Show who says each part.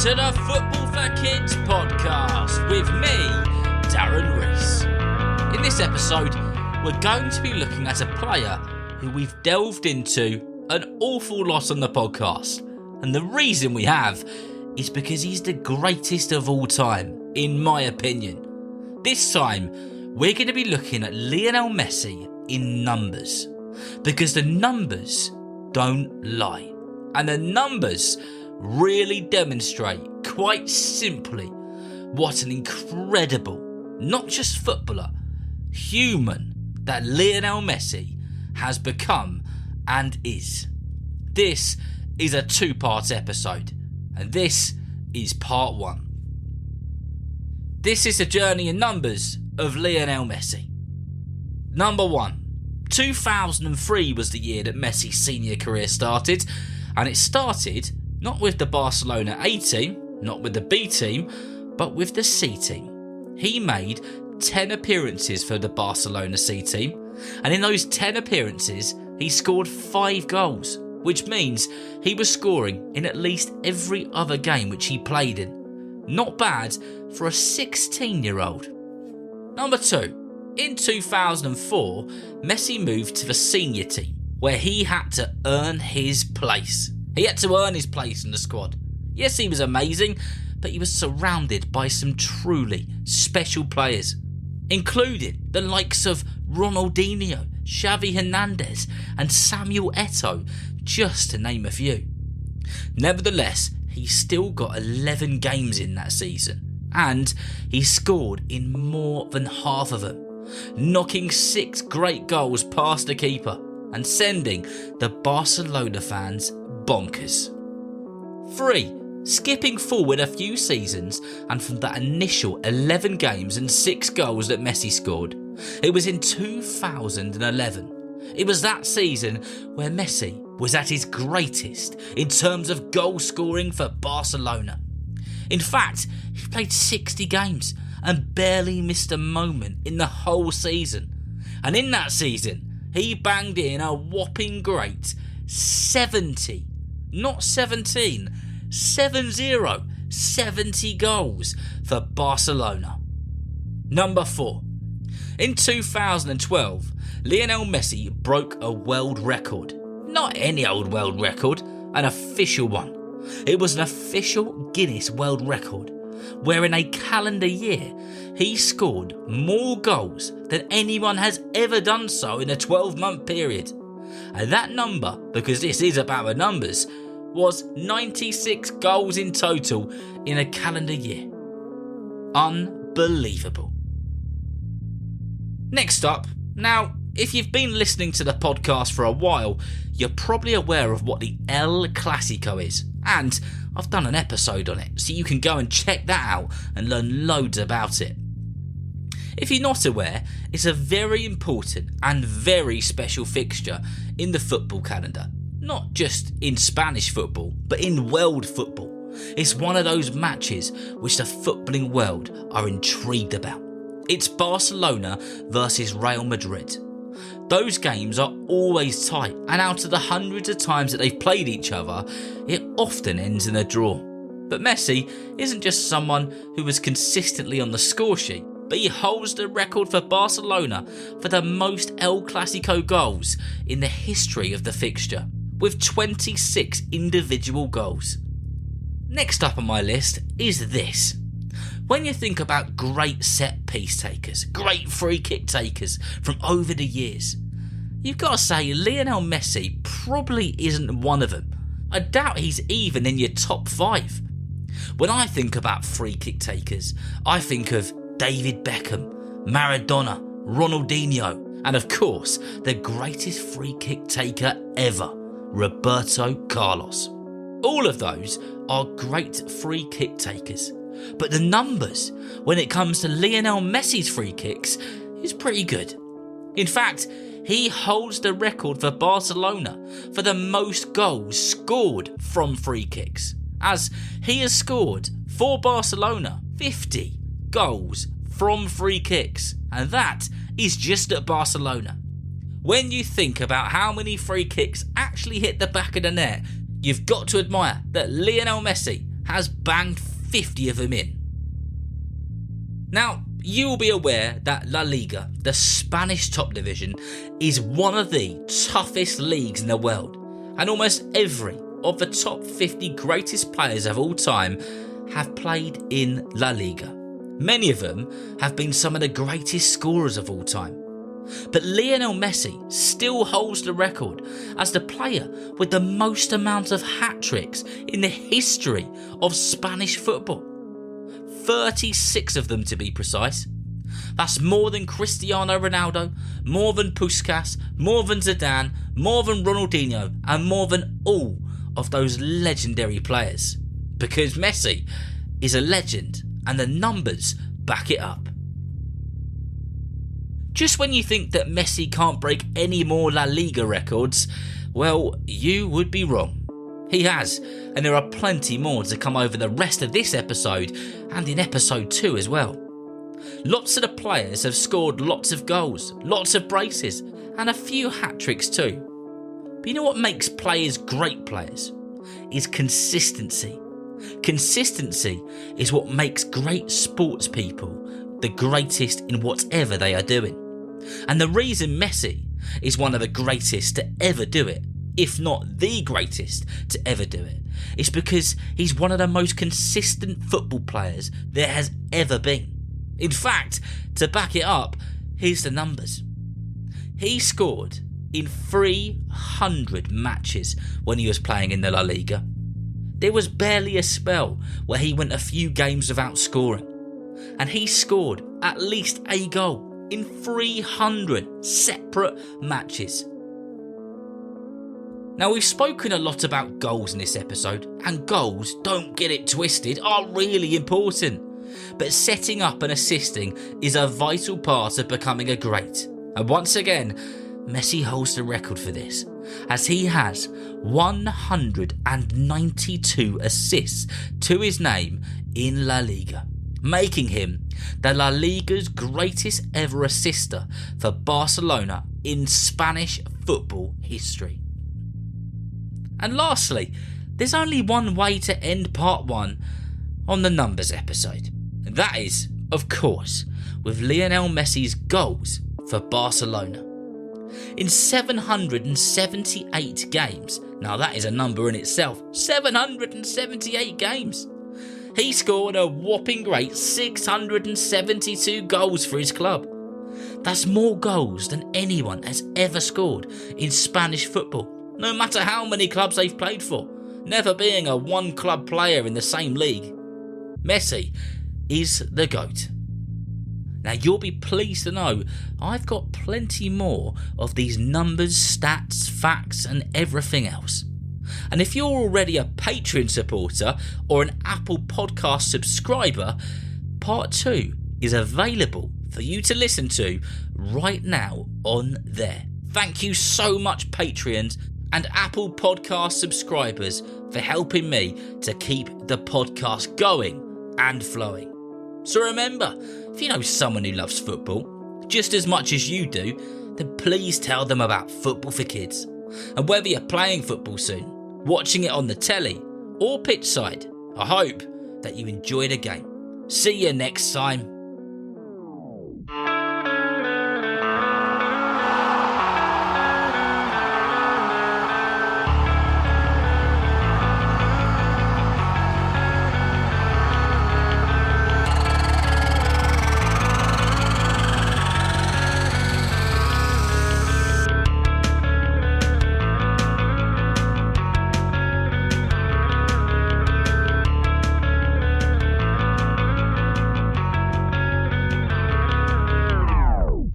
Speaker 1: to the Football for Kids podcast with me, Darren Rees. In this episode, we're going to be looking at a player who we've delved into an awful lot on the podcast. And the reason we have is because he's the greatest of all time, in my opinion. This time, we're going to be looking at Lionel Messi in numbers. Because the numbers don't lie. And the numbers really demonstrate, quite simply, what an incredible, not just footballer, human that Lionel Messi has become and is. This is a two-part episode, and this is part one. This is the journey in numbers of Lionel Messi. Number 1. 2003 was the year that Messi's senior career started, and it started not with the Barcelona A team, not with the B team, but with the C team. He made 10 appearances for the Barcelona C team, and in those 10 appearances, he scored 5 goals, which means he was scoring in at least every other game which he played in. Not bad for a 16-year-old. Number 2. In 2004, Messi moved to the senior team, where he had to earn his place. He had to earn his place in the squad. Yes, he was amazing, but he was surrounded by some truly special players, including the likes of Ronaldinho, Xavi Hernandez and Samuel Eto'o, just to name a few. Nevertheless, he still got 11 games in that season, and he scored in more than half of them, knocking 6 great goals past the keeper and sending the Barcelona fans bonkers. 3. Skipping forward a few seasons, and from that initial 11 games and 6 goals that Messi scored, it was in 2011. It was that season where Messi was at his greatest in terms of goal scoring for Barcelona. In fact, he played 60 games and barely missed a moment in the whole season. And in that season, he banged in a whopping great 70, not 17, 70 goals for Barcelona. Number 4. In 2012, Lionel Messi broke a world record. Not any old world record, an official one. It was an official Guinness World Record, where in a calendar year, he scored more goals than anyone has ever done so in a 12-month period. And that number, because this is about the numbers, was 96 goals in total in a calendar year. Unbelievable. Next up, now, if you've been listening to the podcast for a while, you're probably aware of what the El Clasico is, and I've done an episode on it, so you can go and check that out and learn loads about it. If you're not aware, it's a very important and very special fixture in the football calendar. Not just in Spanish football, but in world football. It's one of those matches which the footballing world are intrigued about. It's Barcelona versus Real Madrid. Those games are always tight, and out of the hundreds of times that they've played each other, it often ends in a draw. But Messi isn't just someone who is consistently on the score sheet, but he holds the record for Barcelona for the most El Clasico goals in the history of the fixture, with 26 individual goals. Next up on my list is this. When you think about great set piece takers, great free kick takers from over the years, you've got to say Lionel Messi probably isn't one of them. I doubt he's even in your top 5. When I think about free kick takers, I think of David Beckham, Maradona, Ronaldinho, and of course, the greatest free kick taker ever, Roberto Carlos. All of those are great free kick takers. But the numbers, when it comes to Lionel Messi's free kicks, is pretty good. In fact, he holds the record for Barcelona for the most goals scored from free kicks, as he has scored for Barcelona 50 goals from free kicks, and that is just at Barcelona. When you think about how many free kicks actually hit the back of the net, you've got to admire that Lionel Messi has banged 50 of them in. Now, you will be aware that La Liga, the Spanish top division, is one of the toughest leagues in the world, and almost every of the top 50 greatest players of all time have played in La Liga. Many of them have been some of the greatest scorers of all time. But Lionel Messi still holds the record as the player with the most amount of hat-tricks in the history of Spanish football. 36 of them to be precise. That's more than Cristiano Ronaldo, more than Puskas, more than Zidane, more than Ronaldinho, and more than all of those legendary players. Because Messi is a legend and the numbers back it up. Just when you think that Messi can't break any more La Liga records, well, you would be wrong. He has, and there are plenty more to come over the rest of this episode and in episode 2 as well. Lots of the players have scored lots of goals, lots of braces, and a few hat-tricks too. But you know what makes players great players? Is consistency. Consistency is what makes great sports people the greatest in whatever they are doing. And the reason Messi is one of the greatest to ever do it, if not the greatest to ever do it, is because he's one of the most consistent football players there has ever been. In fact, to back it up, here's the numbers. He scored in 300 matches when he was playing in the La Liga. There was barely a spell where he went a few games without scoring. And he scored at least a goal in 300 separate matches. Now, we've spoken a lot about goals in this episode, and goals, don't get it twisted, are really important. But setting up and assisting is a vital part of becoming a great. And once again, Messi holds the record for this, as he has 192 assists to his name in La Liga, making him the La Liga's greatest ever assister for Barcelona in Spanish football history. And lastly, there's only one way to end part 1 on the numbers episode. And that is, of course, with Lionel Messi's goals for Barcelona. In 778 games, now that is a number in itself, 778 games, he scored a whopping great 672 goals for his club. That's more goals than anyone has ever scored in Spanish football, no matter how many clubs they've played for, never being a one-club player in the same league. Messi is the GOAT. Now, you'll be pleased to know I've got plenty more of these numbers, stats, facts, and everything else. And if you're already a Patreon supporter or an Apple Podcast subscriber, part 2 is available for you to listen to right now on there. Thank you so much, Patreons and Apple Podcast subscribers, for helping me to keep the podcast going and flowing. So remember, if you know someone who loves football just as much as you do, then please tell them about Football for Kids. And whether you're playing football soon, watching it on the telly, or pitchside, I hope that you enjoy the game. See you next time.